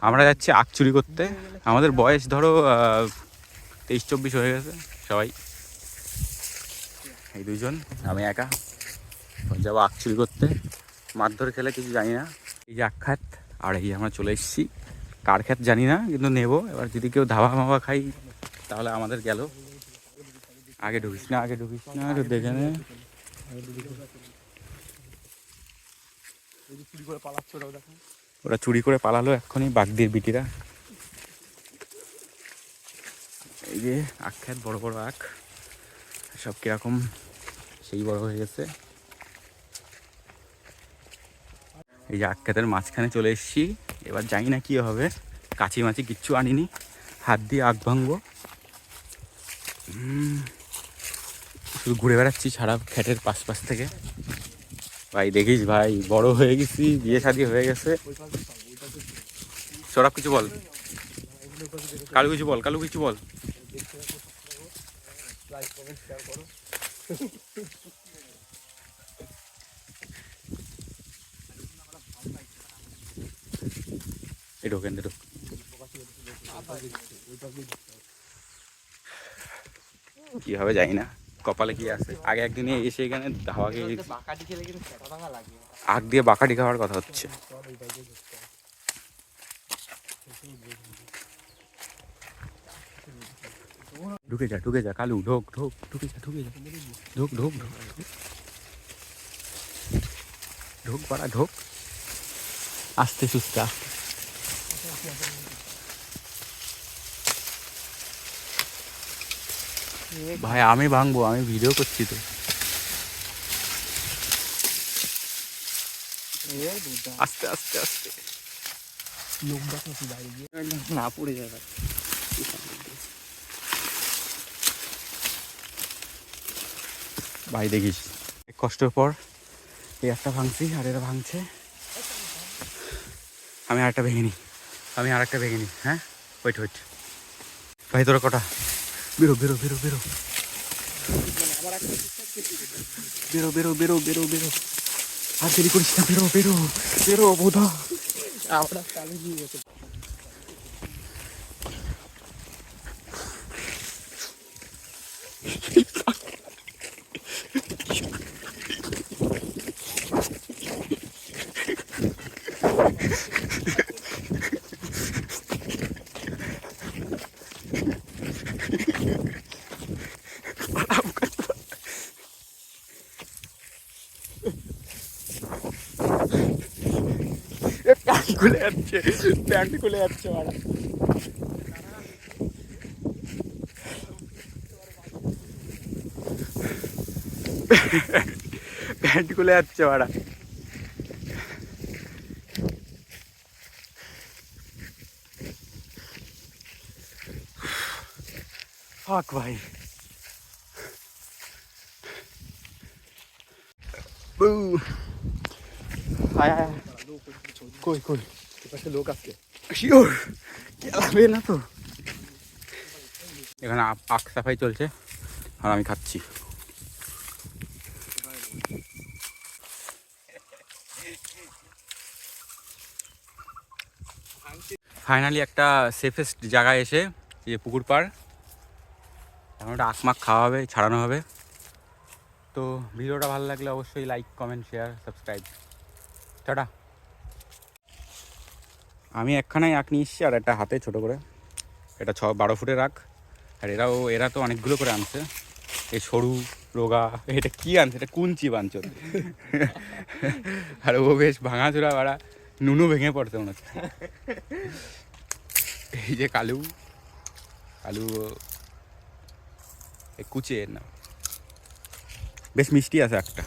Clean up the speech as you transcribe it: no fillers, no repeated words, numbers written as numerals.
আমরা যাচ্ছি আখ চুরি করতে। আমাদের বয়স ধরো 23-24 হয়ে গেছে সবাই। এই দুইজন, আমি একা যাবো আখ চুরি করতে। মারধর খেলে কিছু জানি না। এই যে আখ খাত, আর এই আমরা চলে এসেছি। কার খেত জানি না, কিন্তু নেবো। এবার যদি কেউ ধাবা মাবা খাই তাহলে আমাদের গেল। আগে ঢুকিস না, আগে ঢুকিস না, একটু দেখে নে। ওরা চুরি করে পালালো এক্ষুনি, বাগদির বিটিরা। এই যে আখ খেত, বড় বড় আখ, সব কিরকম সেই বড় হয়ে গেছে। এই যে আখ খেতের মাঝখানে চলে এসেছি। এবার জানি না কি হবে, কাঁচি মাছি কিচ্ছু আনিনি, হাত দিয়ে আখ ভাঙবো। শুধু ঘুরে বেড়াচ্ছি সারা খেতের পাশ থেকে। ভাই দেখিস ভাই, বড় হয়ে গেছি, বিয়ে শাদী হয়ে গেছে। সরব কিছু বল, কালু কিছু বল, কালু কিছু বল। এই ঢোকেন ঢোক। কি হবে জানি না, কপালে কি আছে। আগে একদিন এসে এখানে হাওয়া খেয়ে আখ দিয়ে বাকাটি খাওয়ার কথা হচ্ছে। ঢুকে যা, ঢুকে যা কালু, ঢোক ঢোক, ঢুকে যা, ঢুকে যা, ঢোক ঢোক ঢোক ঢোক, পাড়া ঢোক, আস্তে সুস্তে আস্তে। ভাই আমি ভাঙবো, আমি ভিডিও করছি তো। আস্তে আস্তে আস্তে, না পড়ে যাবে। ভাই দেখিস কষ্টের পর এই একটা ভাঙছি, আর এরা ভাঙছে। আমি আরেকটা ভেঙে নিই, আমি আরেকটা ভেঙে নিই। হ্যাঁ ওয়েট ওয়েট। ভাই তোরা কটা, বেরো বেরো বেরো বেরো বেরো বেরো বেরো বেরো বেরো, আর দেরি করিস না, বেরো বেরো বেরো বোধা। আমরা চালু দিয়ে গেছে। প্যান্ট খুলে যাচ্ছে, প্যান্ট খুলে যাচ্ছে মারা। প্যান্ট খুলে যাচ্ছে মারা। ফাক ভাই, কই কই পাশে লোক আছে শিওর, খেলাবে না তো। এখানে আখ সাফাই চলছে আর আমি খাচ্ছি। ফাইনালি একটা সেফেস্ট জায়গায় এসে, যে পুকুর পাড়, এখন একটা আখ মাখ খাওয়া হবে, ছাড়ানো হবে। তো ভিডিওটা ভালো লাগলে অবশ্যই like, comment, share, subscribe. Tata. আমি একখানাই আখ নিয়ে এসেছি, আর একটা হাতে ছোটো করে। এটা 12 ফুটের আখ। আর এরা তো অনেকগুলো করে আনছে। এই সরু রোগা, এটা কি আনছে, এটা কুঞ্চি বাঞ্চল। আর ও বেশ ভাঙাচোরা বাড়া, নুনু ভেঙে পড়ছে মনে হচ্ছে। এই যে কালু, কালু কুচে না, বেশ মিষ্টি আছে একটা।